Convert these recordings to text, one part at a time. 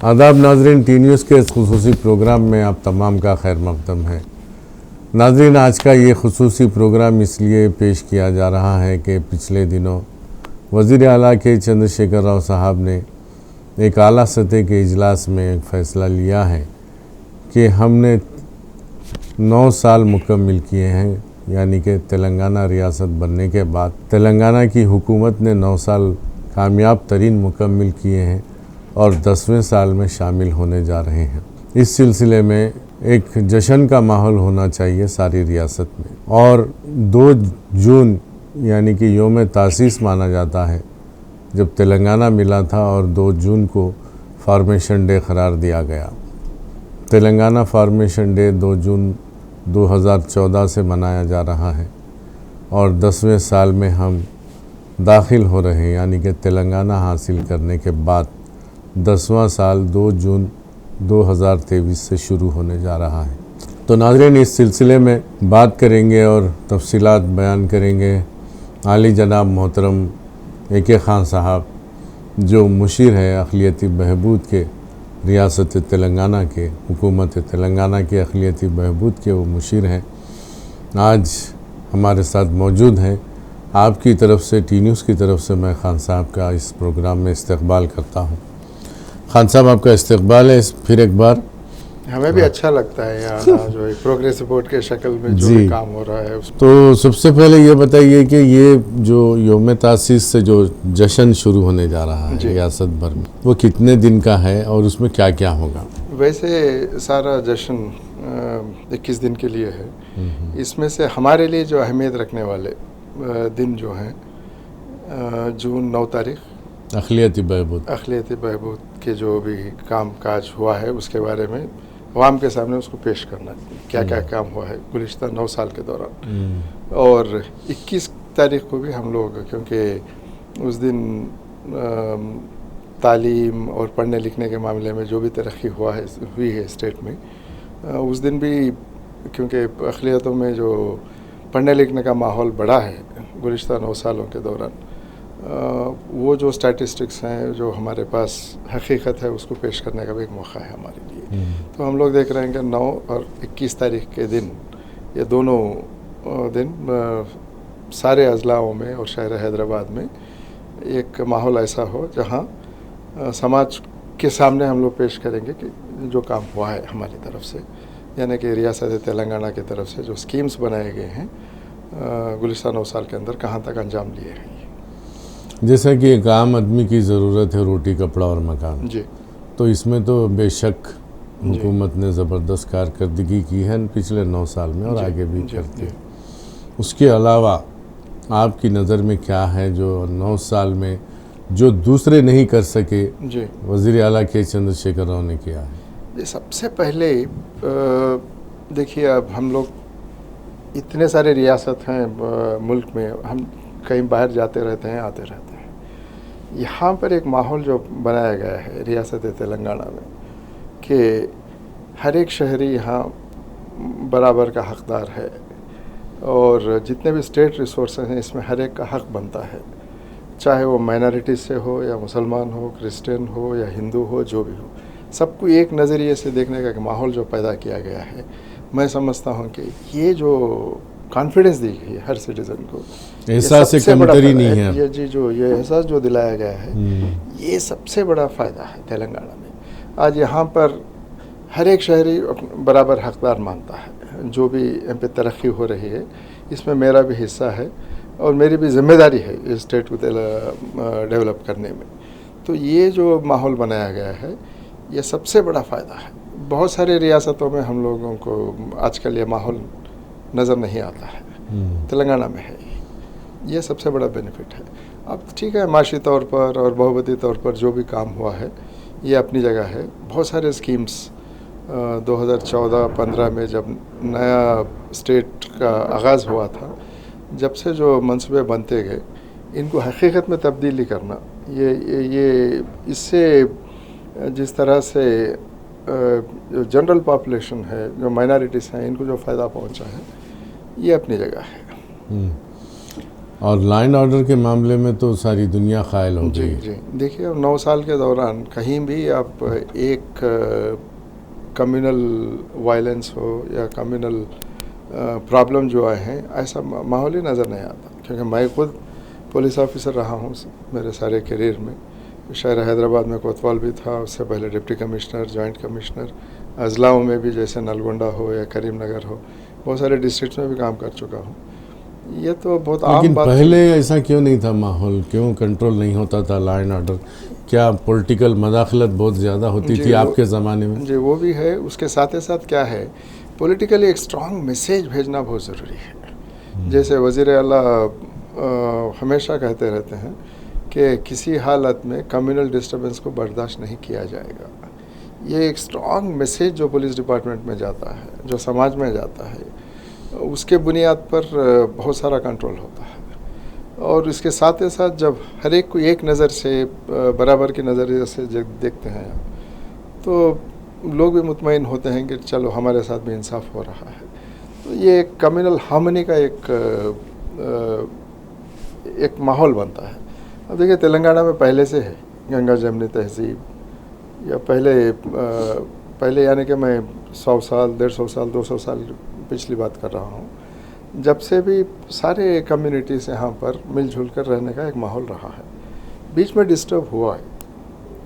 आदाब नाजरीन, T news के इस खुसूसी प्रोग्राम में आप तमाम का खैर मकदम है। नाजरीन, आज का ये खुसूसी प्रोग्राम इसलिए पेश किया जा रहा है कि पिछले दिनों वज़ीर आला के चंद्रशेखर राव साहब ने एक आला सतह के इजलास में एक फ़ैसला लिया है कि हमने 9 साल मुकम्मल किए हैं, यानी कि तेलंगाना रियासत बनने के बाद तेलंगाना की हुकूमत ने 9 साल कामयाब तरीन मुकम्मल किए हैं और 10वें साल में शामिल होने जा रहे हैं। इस सिलसिले में एक जश्न का माहौल होना चाहिए सारी रियासत में। और 2 जून यानी कि योम तासीस माना जाता है जब तेलंगाना मिला था, और 2 जून को फॉर्मेशन डे करार दिया गया। तेलंगाना फॉर्मेशन डे 2 जून 2014 से मनाया जा रहा है और 10वें साल में हम दाखिल हो रहे हैं, यानी कि तेलंगाना हासिल करने के बाद 10वां साल 2 जून 2023 से शुरू होने जा रहा है। तो नाज़रीन, इस सिलसिले में बात करेंगे और तफसीलात बयान करेंगे आली जनाब मोहतरम AK खान साहब, जो मुशीर है अक़लियती बहबूद के रियासत तेलंगाना के, हुकूमत तेलंगाना के अक़लियती बहबूद के वो मुशीर हैं। आज हमारे साथ मौजूद हैं। आपकी तरफ से, टी न्यूज़ की तरफ से मैं खान साहब का इस प्रोग्राम में इस्तकबाल करता हूँ। खान साहब, आपका इस्तकबाल है फिर एक बार। हमें भी अच्छा लगता है यहाँ जो एक प्रोग्रेस रिपोर्ट के शक्ल में जो भी काम हो रहा है उसको। तो सबसे पहले ये बताइए कि ये जो योम तासीस से जो जश्न शुरू होने जा रहा है रियासत भर में, वो कितने दिन का है और उसमें क्या क्या होगा? वैसे सारा जश्न 21 दिन के लिए है। इसमें से हमारे लिए जो अहमियत रखने वाले दिन जो हैं, जून 9 तारीख अक़लियती बहबूद के जो भी काम काज हुआ है उसके बारे में अवाम के सामने उसको पेश करना, क्या क्या काम हुआ है गुज़िश्ता 9 साल के दौरान। और 21 तारीख को भी हम लोग, क्योंकि उस दिन तालीम और पढ़ने लिखने के मामले में जो भी तरक्की हुई है स्टेट में, उस दिन भी क्योंकि अक़लियतों में जो पढ़ने लिखने का माहौल बढ़ा है गुज़िश्ता 9 सालों के दौरान, वो जो स्टैटिस्टिक्स हैं जो हमारे पास हकीकत है उसको पेश करने का भी एक मौका है हमारे लिए। तो हम लोग देख रहे हैं कि 9 और 21 तारीख के दिन, ये दोनों दिन सारे अजलाओं में और शहर हैदराबाद में एक माहौल ऐसा हो जहां समाज के सामने हम लोग पेश करेंगे कि जो काम हुआ है हमारी तरफ से, यानी कि रियासत तेलंगाना की तरफ से जो स्कीम्स बनाए गए हैं गुज़िश्ता 9 साल के अंदर कहाँ तक अंजाम लिए हैं। जैसा कि एक आम आदमी की ज़रूरत है रोटी, कपड़ा और मकान जी, तो इसमें तो बेशक हुकूमत ने ज़बरदस्त कारकर्दगी की है पिछले 9 साल में और आगे भी करती है। उसके अलावा आपकी नज़र में क्या है जो 9 साल में जो दूसरे नहीं कर सके वज़ीर आला के चंद्रशेखर राव ने किया है? सबसे पहले देखिए, अब हम लोग इतने सारे रियासत हैं मुल्क में, हम कहीं बाहर जाते रहते हैं, आते रहते हैं। यहाँ पर एक माहौल जो बनाया गया है रियासत तेलंगाना में कि हर एक शहरी यहाँ बराबर का हकदार है और जितने भी स्टेट रिसोर्सेज हैं इसमें हर एक का हक बनता है, चाहे वो माइनॉरिटी से हो या मुसलमान हो, क्रिश्चियन हो या हिंदू हो, जो भी हो, सबको एक नज़रिए से देखने का माहौल जो पैदा किया गया है, मैं समझता हूँ कि ये जो कॉन्फिडेंस दी गई है हर सिटीज़न को, एहसास से कमतरी नहीं है। ये जी जो ये एहसास जो दिलाया गया है, ये सबसे बड़ा फ़ायदा है तेलंगाना में। आज यहाँ पर हर एक शहरी बराबर हकदार मानता है। जो भी यहाँ पे तरक्की हो रही है इसमें मेरा भी हिस्सा है और मेरी भी जिम्मेदारी है इस स्टेट को डेवलप करने में। तो ये जो माहौल बनाया गया है ये सबसे बड़ा फ़ायदा है। बहुत सारे रियासतों में हम लोगों को आजकल ये माहौल नज़र नहीं आता है, तेलंगाना में है ये सबसे बड़ा बेनिफिट है। अब ठीक है, माशी तौर पर और बहुवती तौर पर जो भी काम हुआ है ये अपनी जगह है। बहुत सारे स्कीम्स 2014-15 में जब नया स्टेट का आगाज़ हुआ था, जब से जो मंसूबे बनते गए, इनको हकीकत में तब्दीली करना, ये इससे जिस तरह से जो जनरल पॉपुलेशन है, जो माइनॉरिटीज़ हैं, इनको जो फ़ायदा पहुंचा है ये अपनी जगह है। और लाइन ऑर्डर के मामले में तो सारी दुनिया कायल हो जी गई। जी, देखिए 9 साल के दौरान कहीं भी आप एक कम्युनल वायलेंस हो या कम्युनल प्रॉब्लम जो आए हैं, ऐसा माहौल ही नज़र नहीं आता। क्योंकि मैं खुद पुलिस ऑफिसर रहा हूँ मेरे सारे करियर में। शहर हैदराबाद में कोतवाल भी था, उससे पहले डिप्टी कमिश्नर, जॉइंट कमिश्नर, अजलाओं में भी जैसे नलगोंडा हो या करीमनगर हो, बहुत सारे डिस्ट्रिक्ट्स में भी काम कर चुका हूँ। ये तो बहुत आम लेकिन बात पहले ऐसा क्यों नहीं था माहौल, क्यों कंट्रोल नहीं होता था लाइन ऑर्डर? क्या पॉलिटिकल मदाखलत बहुत ज़्यादा होती थी आपके ज़माने में? जी, वो भी है। उसके साथ ही साथ क्या है, पॉलिटिकली एक स्ट्रॉन्ग मैसेज भेजना बहुत ज़रूरी है। जैसे वज़ीर आला हमेशा कहते रहते हैं कि किसी हालत में कम्युनल डिस्टर्बेंस को बर्दाश्त नहीं किया जाएगा। ये एक स्ट्रॉन्ग मैसेज जो पुलिस डिपार्टमेंट में जाता है, जो समाज में जाता है, उसके बुनियाद पर बहुत सारा कंट्रोल होता है। और इसके साथ ही साथ जब हर एक को एक नज़र से, बराबर की नज़रिए से जब देखते हैं, तो लोग भी मुतमईन होते हैं कि चलो हमारे साथ भी इंसाफ हो रहा है। तो ये एक कम्युनल हार्मनी का एक माहौल बनता है। अब देखिए तेलंगाना में पहले से है गंगा जमनी तहजीब, या पहले यानी कि मैं 100 साल, 150 साल, 200 साल पिछली बात कर रहा हूँ, जब से भी सारे कम्युनिटीज़ यहाँ पर मिलजुल कर रहने का एक माहौल रहा है। बीच में डिस्टर्ब हुआ है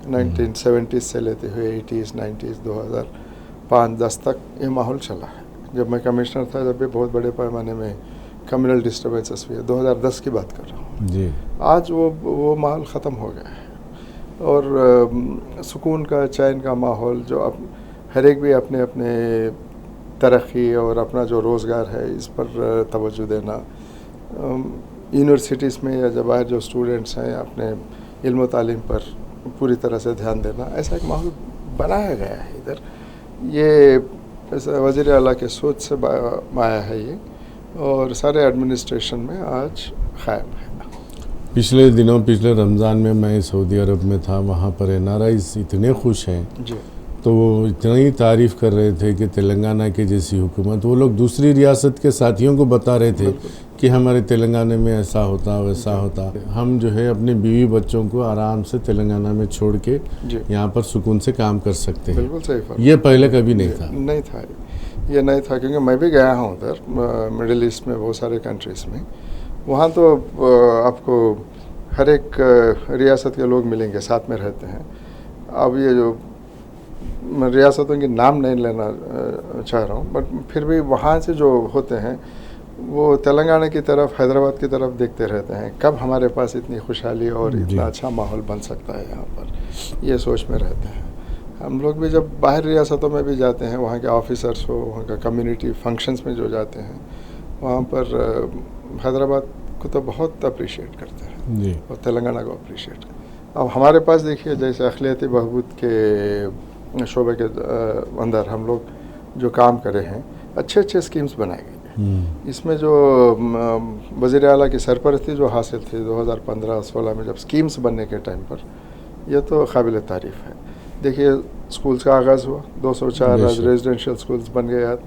1970s से लेते हुए 80s, 90s, 2005-10 तक ये माहौल चला है। जब मैं कमिश्नर था जब भी बहुत बड़े पैमाने में कम्युनल डिस्टर्बेंसेस हुए, 2010 की बात कर रहा हूँ जी। आज वो माहौल ख़त्म हो गया है, और सुकून का, चैन का माहौल, जो अब हर एक भी अपने अपने तरक्की और अपना जो रोज़गार है इस पर तवज्जो देना, यूनिवर्सिटीज़ में या जब बाहर जो स्टूडेंट्स हैं अपने इल्म तालीम पर पूरी तरह से ध्यान देना, ऐसा एक माहौल बनाया गया है इधर। ये वज़ीर आला के सोच से आया है ये, और सारे एडमिनिस्ट्रेशन में आज क़ायम है। पिछले दिनों, पिछले रमज़ान में मैं सऊदी अरब में था, वहाँ पर NRIs इतने खुश हैं जी, तो वो इतनी तारीफ़ कर रहे थे कि तेलंगाना की जैसी हुकूमत, वो लोग दूसरी रियासत के साथियों को बता रहे थे कि हमारे तेलंगाना में ऐसा होता, वैसा होता। हम जो है अपने बीवी बच्चों को आराम से तेलंगाना में छोड़ के यहाँ पर सुकून से काम कर सकते हैं। बिल्कुल सही फर्क। ये पहले कभी नहीं था। नहीं था, ये नहीं था, क्योंकि मैं भी गया हूँ उधर मिडिल ईस्ट में, बहुत सारे कंट्रीज़ में। वहाँ तो आपको हर एक रियासत के लोग मिलेंगे, साथ में रहते हैं। अब ये जो रियासतों के नाम नहीं लेना चाह रहा हूँ, बट फिर भी वहाँ से जो होते हैं वो तेलंगाना की तरफ, हैदराबाद की तरफ देखते रहते हैं, कब हमारे पास इतनी खुशहाली और इतना अच्छा माहौल बन सकता है यहाँ पर, ये सोच में रहते हैं। हम लोग भी जब बाहर रियासतों में भी जाते हैं, वहाँ के ऑफिसर्स हो, वहाँ का कम्युनिटी फंक्शंस में जो जाते हैं, वहाँ पर हैदराबाद को तो बहुत अप्रिशिएट करते हैं जी। और तेलंगाना को अप्रिशिएट करते हैं। अब हमारे पास देखिए, जैसे अखिलियती बहबूद के शोबे के अंदर हम लोग जो काम करे हैं, अच्छे अच्छे स्कीम्स बनाए गए। इसमें जो वज़ीर आला की सरपरस्ती जो हासिल थी 2015-16 में जब स्कीम्स बनने के टाइम पर, यह तो काबिल तारीफ़ है। देखिए स्कूल्स का आगाज़ हुआ, 204 रेजिडेंशियल स्कूल्स बन गए आज।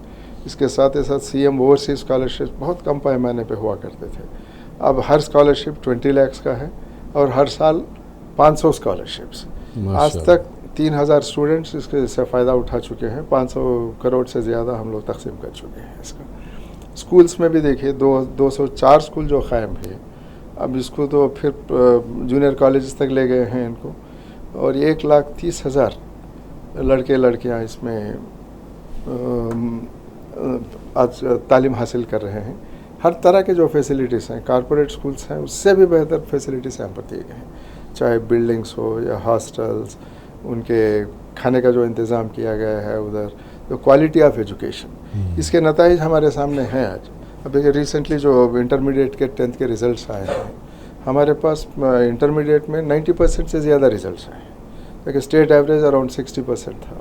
इसके साथ ही साथ CM ओवरसीज़ स्कॉलरशिप बहुत कम पैमाने पे हुआ करते थे, अब हर स्कॉलरशिप 20 लाख का है, और हर साल 500 स्कॉलरशिप्स। आज तक 3000 स्टूडेंट्स इससे फ़ायदा उठा चुके हैं, 500 करोड़ से ज़्यादा हम लोग तकसीम कर चुके हैं इसका। स्कूल्स में भी देखिए 204 स्कूल जो क़ायम है, अब इसको तो फिर जूनियर कॉलेज तक ले गए हैं इनको, और 1,30,000 लड़के लड़कियां इसमें आज तालीम हासिल कर रहे हैं। हर तरह के जो फैसिलिटीज़ हैं, कॉरपोरेट स्कूल्स हैं, उससे भी बेहतर फैसिलिटीज़ यहाँ पर दिए गए हैं, चाहे बिल्डिंग्स हो या हॉस्टल्स, उनके खाने का जो इंतज़ाम किया गया है उधर, जो क्वालिटी ऑफ एजुकेशन, इसके नताइज हमारे सामने हैं आज। अब देखिए रिसेंटली जो इंटरमीडिएट के 10th के रिज़ल्ट्स आए हैं, हमारे पास इंटरमीडिएट में 90% से ज़्यादा रिज़ल्ट्स आए। देखिए स्टेट एवरेज अराउंड 60% था,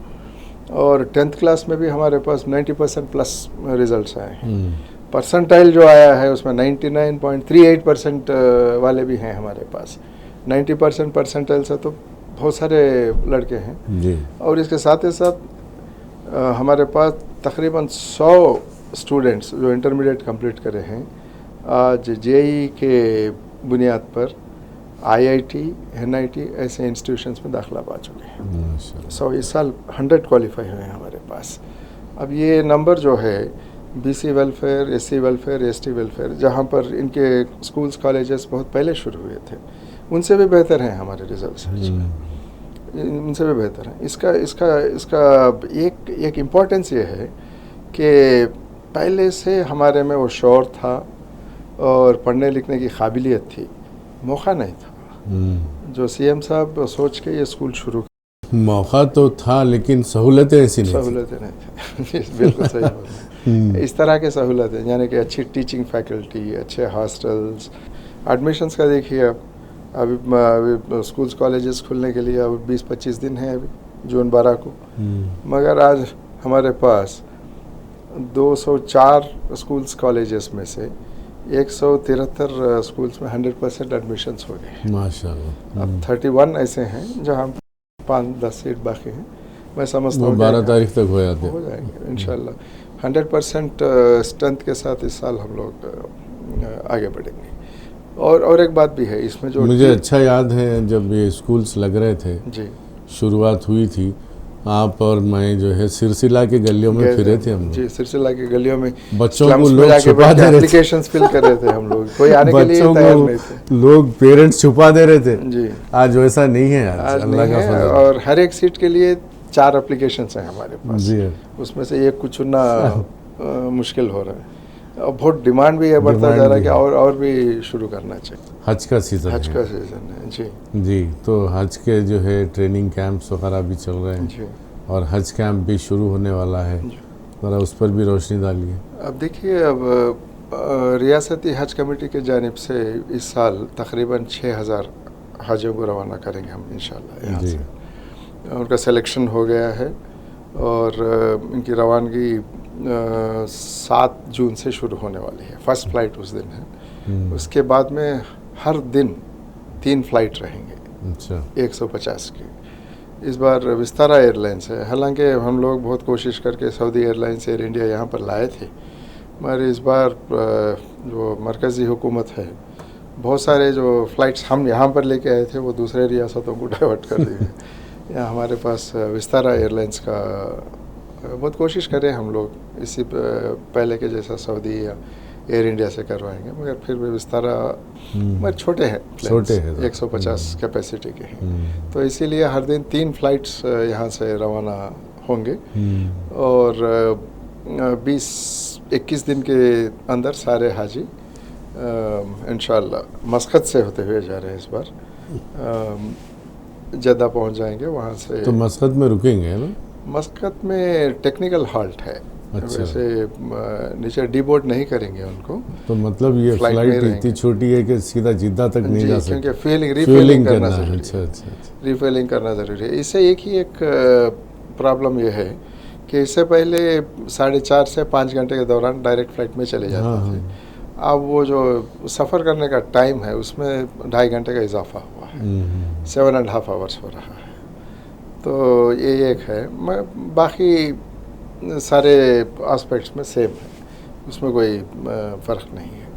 और 10th क्लास में भी हमारे पास 90% प्लस रिज़ल्ट्स आए हैं। परसेंटाइल जो आया है उसमें 99.38% वाले भी हैं हमारे पास। 90% परसेंटाइल से तो बहुत सारे लड़के हैं जी। और इसके साथ ही साथ हमारे पास तकरीबन 100 स्टूडेंट्स जो इंटरमीडिएट कंप्लीट करे हैं, आज जेई के बुनियाद पर आईआईटी, एनआईटी ऐसे इंस्टीट्यूशंस में दाखिला पा चुके हैं। सो इस साल 100 क्वालिफाई हुए हैं हमारे पास। अब ये नंबर जो है BC welfare, SC welfare, ST welfare, जहाँ पर इनके स्कूल्स कॉलेजेस बहुत पहले शुरू हुए थे, उनसे भी बेहतर हैं हमारे रिजल्ट्स, उनसे भी बेहतर हैं। इसका एक इम्पोर्टेंस ये है कि पहले से हमारे में वो शौर था और पढ़ने लिखने की काबिलियत थी, मौका नहीं था। जो सीएम साहब सोच के ये स्कूल शुरू, मौका तो था लेकिन सहूलतें ऐसी नहीं थी। बिल्कुल सही बात। इस तरह के सहूलतें, यानी कि अच्छी टीचिंग फैकल्टी, अच्छे हॉस्टल्स, एडमिशन्स का देखिए अभी स्कूल्स कॉलेजेस खुलने के लिए अब 20-25 दिन है, अभी जून 12 को, मगर आज हमारे पास 204 स्कूल्स कॉलेजेस में से 173 स्कूल्स में 100% एडमिशन्स हो गए माशाल्लाह। अब 31 ऐसे हैं जहाँ 5-10 सीट बाकी हैं। मैं समझता हूँ 12 तारीख तक हो जाएंगे इंशाल्लाह। 100% स्ट्रेंथ के साथ इस साल हम लोग आगे बढ़ेंगे। और एक बात भी है इसमें, जो मुझे अच्छा याद है जब ये स्कूल्स लग रहे थे जी, शुरुआत हुई थी, आप और मैं जो है सिरसिला के गलियों में फिरे थे हम जी, सिरसिला के गलियों में बच्चों को लोग छुपा दे रहे थे, एप्लीकेशंस फिल कर रहे थे हम लोग, कोई आने के लिए तैयार नहीं थे, लोग पेरेंट्स छुपा दे रहे थे जी। आज वैसा नहीं है, आज अल्लाह का फजल। और हर एक सीट के लिए 4 एप्लीकेशंस हैं हमारे पास जी, उसमें से एक को चुनना मुश्किल हो रहा है। और बहुत डिमांड भी है, बढ़ता जा रहा है कि और भी शुरू करना चाहिए। हज का सीज़न है जी जी, तो हज के जो है ट्रेनिंग कैंप्स वगैरह भी चल रहे हैं जी, और हज कैंप भी शुरू होने वाला है, ज़रा उस पर भी रोशनी डालिए। अब देखिए, अब रियासती हज कमेटी के जानिब से इस साल तकरीबन 6000 हाजियों को रवाना करेंगे हम इंशाल्लाह यहाँ से। उनका सिलेक्शन हो गया है और इनकी रवानगी 7 जून से शुरू होने वाली है। फर्स्ट फ्लाइट उस दिन है, उसके बाद में हर दिन 3 फ्लाइट रहेंगे। अच्छा, 150 की इस बार विस्तारा एयरलाइंस है। हालांकि हम लोग बहुत कोशिश करके सऊदी एयरलाइंस, एयर इंडिया यहाँ पर लाए थे, मगर इस बार जो मरकज़ी हुकूमत है, बहुत सारे जो फ़्लाइट्स हम यहाँ पर लेके आए थे वो दूसरे रियासतों को डाइवर्ट कर दिए। यहाँ हमारे पास विस्तारा एयरलाइंस का बहुत कोशिश करें हम लोग इसी पहले के जैसा सऊदी या एयर इंडिया से करवाएंगे, मगर फिर भी विस्तारा मगर छोटे हैं 150 कैपेसिटी के हैं, तो इसीलिए हर दिन 3 फ्लाइट्स यहाँ से रवाना होंगे और 20-21 दिन के अंदर सारे हाजी इंशाअल्लाह मस्कत से होते हुए जा रहे हैं। इस बार जद्दा पहुँच जाएंगे, वहाँ से तो मस्कत में रुकेंगे ना? मस्कत में टेक्निकल हॉल्ट है। अच्छा। वैसे नीचे डीबोर्ड नहीं करेंगे उनको, तो मतलब ये फ्लाइट इतनी छोटी है कि सीधा जिद्दा तक नहीं जा सकते, क्योंकि रिफिलिंग करना जरूरी है। अच्छा। रिफिलिंग करना ज़रूरी है। इससे एक प्रॉब्लम ये है कि इससे पहले 4.5 से 5 घंटे के दौरान डायरेक्ट फ्लाइट में चले जाते थे। अब वो जो सफ़र करने का टाइम है उसमें 2.5 घंटे का इजाफा हुआ है, 7.5 आवर्स हो रहा है। तो ये एक है, बाकी सारे एस्पेक्ट्स में सेम है, उसमें कोई फ़र्क नहीं है।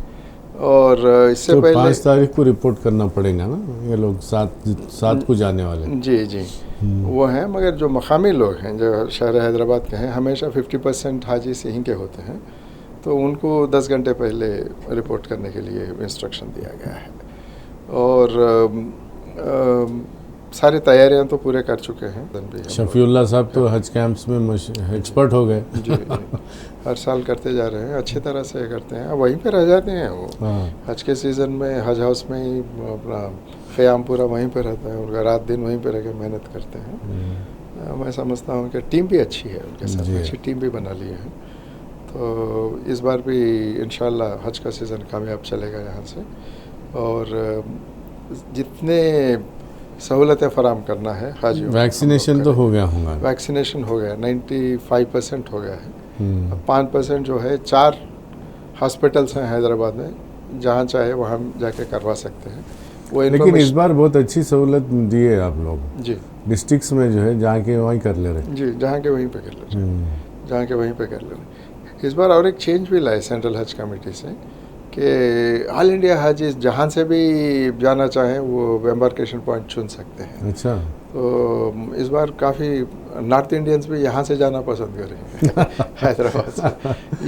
और इससे तो पहले 5 तारीख को रिपोर्ट करना पड़ेगा ना, ये लोग 7 को जाने वाले? जी वो हैं, मगर जो मकामी लोग हैं जो शहर हैदराबाद के हैं, हमेशा 50% हाजी से ही के होते हैं, तो उनको 10 घंटे पहले रिपोर्ट करने के लिए इंस्ट्रक्शन दिया गया है। और सारी तैयारियां तो पूरे कर चुके हैं। शफीउल्लाह साहब तो हज कैंप्स में एक्सपर्ट हो गए। जी हर साल करते जा रहे हैं, अच्छी तरह से करते हैं। वहीं पे रह जाते हैं वो, हज के सीज़न में हज हाउस में ही अपना क़याम पूरा वहीं पे रहता है उनका, रात दिन वहीं पे रह के मेहनत करते हैं। मैं समझता हूँ कि टीम भी अच्छी है, उनके साथ अच्छी टीम भी बना ली है। तो इस बार भी इंशाल्लाह हज का सीज़न कामयाब चलेगा यहाँ से। और जितने सहूलतें फराम करना है हाजियों, वैक्सीनेशन तो हो गया होगा? वैक्सीनेशन हो गया, 95% हो गया है। अब 5% जो है, 4 हॉस्पिटल्स हैं हैदराबाद में, जहाँ चाहे वहाँ जाके करवा सकते हैं वो। लेकिन इस बार बहुत अच्छी सहूलत दी है आप लोग जी, डिस्ट्रिक्ट्स में जो है, जहाँ के वहीं कर ले रहे जी, जहाँ के वहीं पे कर ले रहे, जहाँ के वहीं पे कर ले रहे। इस बार और एक चेंज भी लाए सेंट्रल हज कमेटी से कि ऑल इंडिया हाजी जहाँ से भी जाना चाहें वो एम्बार्केशन पॉइंट चुन सकते हैं। अच्छा, तो इस बार काफ़ी नॉर्थ इंडियंस भी यहाँ से जाना पसंद करेंगे हैदराबाद से,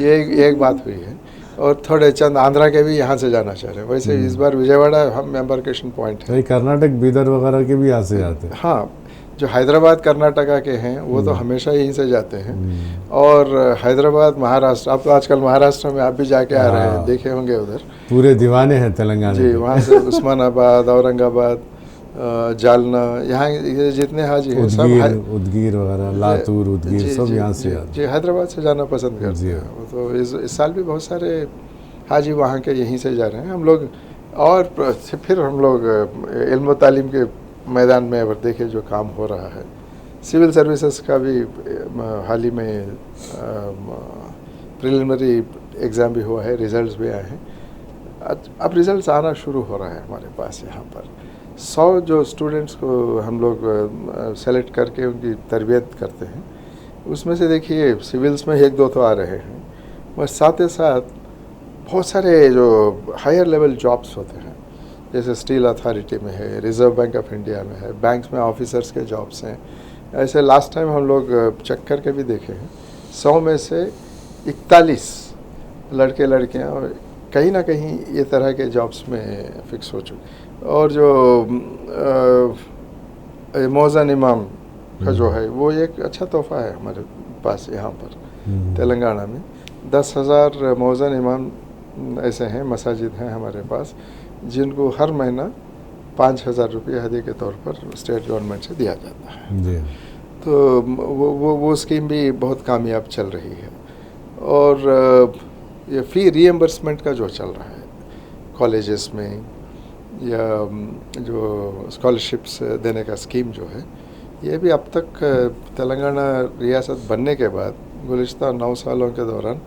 ये एक बात हुई है। और थोड़े चंद आंध्रा के भी यहाँ से जाना चाह रहे हैं। वैसे इस बार विजयवाड़ा हम एम्बार्केशन पॉइंट है। कर्नाटक बीदर वगैरह के भी यहाँ से जाते हैं। हाँ, जो हैदराबाद कर्नाटका के हैं वो तो हमेशा यहीं से जाते हैं। और हैदराबाद महाराष्ट्र, अब तो आजकल महाराष्ट्र में आप भी जाके आ रहे हैं, देखे होंगे उधर पूरे दीवाने हैं तेलंगाना जी। वहाँ से उस्मानाबाद, औरंगाबाद, जालना, यहाँ ये जितने हाजी हैं सब उदगीर वगैरह, लातूर, उदगीर सब यहाँ से आते जी हैदराबाद से जाना पसंद करते हैं। तो इस साल भी बहुत सारे हाजी वहाँ के यहीं से जा रहे हैं। हम लोग और फिर हम लोग इल्म व तालीम के मैदान में अगर देखें जो काम हो रहा है, सिविल सर्विसेज का भी हाल ही में प्रिलिमिनरी एग्ज़ाम भी हुआ है, रिज़ल्ट्स भी आए हैं। अब रिज़ल्ट्स आना शुरू हो रहा है हमारे पास। यहाँ पर 100 जो स्टूडेंट्स को हम लोग सेलेक्ट करके उनकी तरबियत करते हैं, उसमें से देखिए सिविल्स में 1-2 तो आ रहे हैं, और साथ ही साथ बहुत सारे जो हायर लेवल जॉब्स होते हैं, जैसे स्टील अथॉरिटी में है, रिज़र्व बैंक ऑफ इंडिया में है, बैंक्स में ऑफिसर्स के जॉब्स हैं। ऐसे लास्ट टाइम हम लोग चेक करके भी देखे हैं, 100 में से 41 लड़के लड़कियां और कहीं ना कहीं ये तरह के जॉब्स में फिक्स हो चुके। और जो मौज़न इमाम का जो है वो एक अच्छा तोहफ़ा है हमारे पास यहाँ पर तेलंगाना में। 10,000 मौज़न इमाम ऐसे हैं, मसाजिद हैं हमारे पास, जिनको हर महीना 5,000 रुपये हदिया के तौर पर स्टेट गवर्नमेंट से दिया जाता है जी। तो वो स्कीम भी बहुत कामयाब चल रही है। और ये फ़ी रीएम्बर्समेंट का जो चल रहा है कॉलेजेस में, या जो स्कॉलरशिप्स देने का स्कीम जो है, ये भी अब तक तेलंगाना रियासत बनने के बाद गुज़िश्ता 9 सालों के दौरान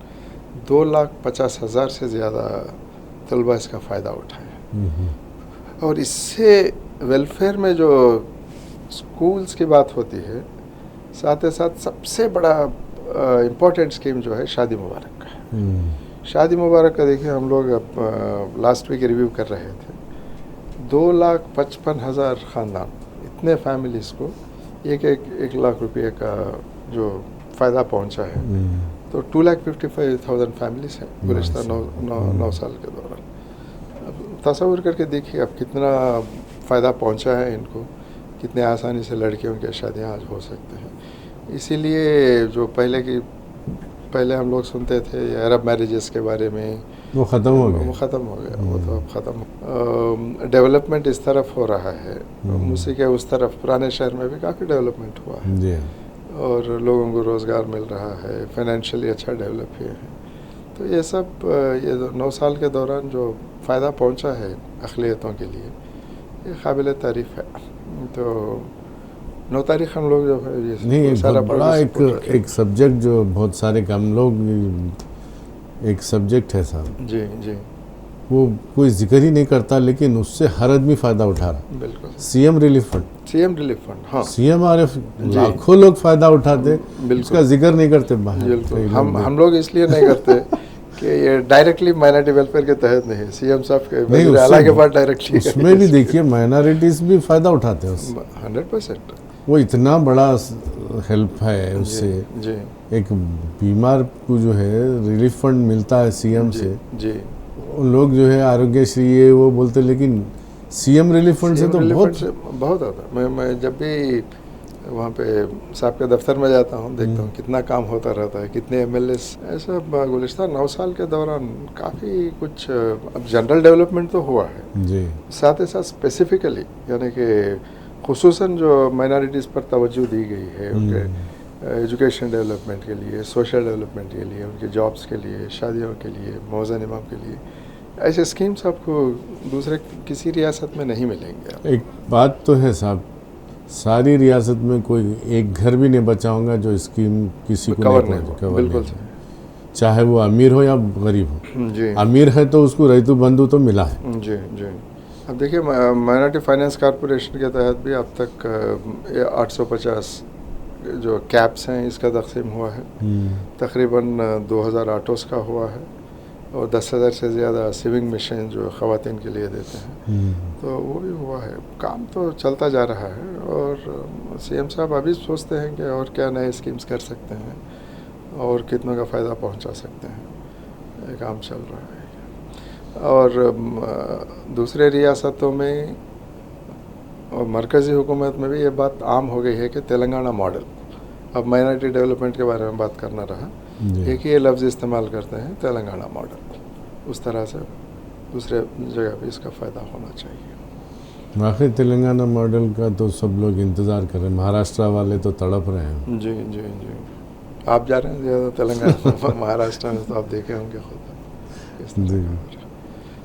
2,50,000 से ज़्यादा तलबा इसका फ़ायदा उठाए। और इससे वेलफेयर में जो स्कूल्स की बात होती है, साथ ही साथ सबसे बड़ा इम्पोर्टेंट स्कीम जो है शादी मुबारक का है। शादी मुबारक का देखिए हम लोग लास्ट वीक रिव्यू कर रहे थे, 2,55,000 ख़ानदान, इतने फैमिलीज़ को एक लाख रुपये का जो फ़ायदा पहुंचा है। तो 2,55,000 फैमिलीज़ हैं गुज़िश्ता 9 साल के दौरान। तसव्वुर करके देखिए अब कितना फ़ायदा पहुंचा है इनको, कितने आसानी से लड़कियों की शादियाँ आज हो सकते हैं। इसीलिए जो पहले हम लोग सुनते थे अरब मैरिजेस के बारे में, वो ख़त्म हो गया, वो तो अब ख़त्म। डेवलपमेंट इस तरफ हो रहा है, उसी के उस तरफ पुराने शहर में भी काफ़ी डेवलपमेंट हुआ है जी। और लोगों को रोज़गार मिल रहा है, फाइनेंशियली अच्छा डेवलप हुए हैं। तो ये सब ये 9 साल के दौरान जो फ़ायदा पहुंचा है अक़लियतों के लिए, ये काबिल तारीफ़ है। तो 9 तारीख़ हम लोग जो है ये नहीं, सारा बड़ा एक सब्जेक्ट जो बहुत सारे हम लोग एक सब्जेक्ट है साहब जी जी, वो कोई जिक्र ही नहीं करता, लेकिन उससे हर आदमी फ़ायदा उठा रहा। बिल्कुल, सीएम रिलीफ फंड, हाँ, CMRF, लाखों लोग फ़ायदा उठाते, उसका जिक्र नहीं करते बाहर। हम लोग इसलिए नहीं करते कि ये डायरेक्टली माइनॉरिटी वेलफेयर के तहत नहीं है, सीएम साहब के आला के बाद डायरेक्टली उसमें भी देखिए माइनॉरिटीज़ भी फ़ायदा उठाते हैं 100%। वो इतना बड़ा हेल्प है उससे जी। एक बीमार को जो है रिलीफ फंड मिलता है सीएम से जी। लोग जो है आरोग्यश्री ये वो बोलते, लेकिन सीएम रिलीफ फंड से तो बहुत आता है। मैं जब भी वहाँ पे साहब के दफ्तर में जाता हूँ, देखता हूँ कितना काम होता रहता है, कितने MLAs। ऐसा गुज़िश्ता 9 साल के दौरान काफ़ी कुछ अब जनरल डेवलपमेंट तो हुआ है जी, साथ ही साथ स्पेसिफिकली यानी कि खुसूसन जो माइनॉरिटीज़ पर तवज्जो दी गई है, उनके एजुकेशन डेवलपमेंट के लिए, सोशल डेवलपमेंट के लिए, उनके जॉब्स के लिए, शादियों के लिए, मौज़न इमाम के लिए, ऐसे स्कीम्स आपको दूसरे किसी रियासत में नहीं मिलेंगे। एक बात तो है साहब, सारी रियासत में कोई एक घर भी नहीं बचा होगा जो स्कीम किसी को कवर नहीं। बिल्कुल, चाहे वो अमीर हो या गरीब हो जी। अमीर है तो उसको रैतु बंधु तो मिला है जी जी। अब देखिए माइनॉरिटी फाइनेंस कॉरपोरेशन के तहत भी अब तक 850 जो कैप्स हैं इसका तकसीम हुआ है, तकरीबन 2000 ऑटोज़ का हुआ है, और 10,000 से ज़्यादा स्विमिंग मशीन जो ख़वातीन के लिए देते हैं, तो वो भी हुआ है। काम तो चलता जा रहा है और सीएम साहब अभी सोचते हैं कि और क्या नए स्कीम्स कर सकते हैं और कितनों का फ़ायदा पहुंचा सकते हैं, ये काम चल रहा है। और दूसरे रियासतों में और मरकज़ी हुकूमत में भी ये बात आम हो गई है कि तेलंगाना मॉडल, अब माइनॉरिटी डेवलपमेंट के बारे में बात करना रहा, एक ही ये लफ्ज़ इस्तेमाल करते हैं, तेलंगाना मॉडल। उस तरह से दूसरे जगह भी इसका फ़ायदा होना चाहिए। आखिर तेलंगाना मॉडल का तो सब लोग इंतज़ार कर रहे हैं, महाराष्ट्र वाले तो तड़प रहे हैं। जी जी जी, आप जा रहे हैं ज़्यादा तेलंगाना महाराष्ट्र में, तो आप देखे होंगे खुद। जी,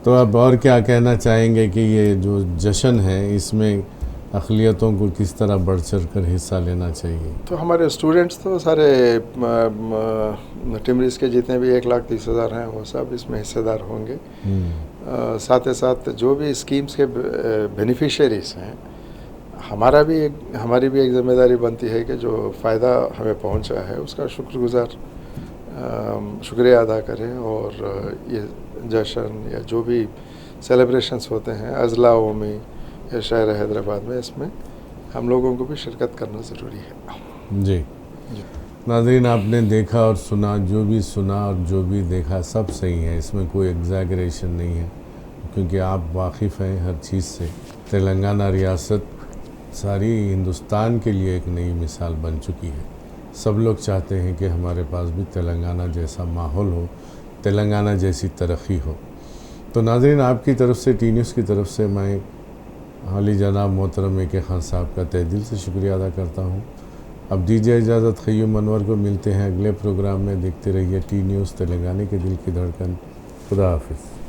तो आप और क्या कहना चाहेंगे कि ये जो जश्न है इसमें अक़लियतों को किस तरह बढ़ चढ़ कर हिस्सा लेना चाहिए? तो हमारे स्टूडेंट्स तो सारे टिमरीज के जितने भी 1,30,000 हैं वो सब इसमें हिस्सेदार होंगे। साथ ही साथ जो भी स्कीम्स के बेनिफिशियरीज़ हैं, हमारी भी एक ज़िम्मेदारी बनती है कि जो फ़ायदा हमें पहुंचा है उसका शुक्रिया अदा करें और ये जश्न या जो भी सेलिब्रेशंस होते हैं अज़लाओं में या शहर हैदराबाद में, इसमें हम लोगों को भी शिरकत करना ज़रूरी है। जी, नाज़रीन, आपने देखा और सुना, जो भी सुना और जो भी देखा सब सही है, इसमें कोई एग्ज़ैगरेशन नहीं है, क्योंकि आप वाकिफ़ हैं हर चीज़ से। तेलंगाना रियासत सारी हिंदुस्तान के लिए एक नई मिसाल बन चुकी है। सब लोग चाहते हैं कि हमारे पास भी तेलंगाना जैसा माहौल हो, तेलंगाना जैसी तरक्की हो। तो नाज़रीन, आपकी तरफ से, टी न्यूज़ की तरफ से मैं हाली जनाब मोहतरम ए.के. खान साहब का तहे दिल से शुक्रिया अदा करता हूँ। अब दीजिए इजाज़त, क़य्यूम अनवर को मिलते हैं अगले प्रोग्राम में। देखते रहिए टी न्यूज़, तेलंगाना के दिल की धड़कन। खुदा हाफिज़।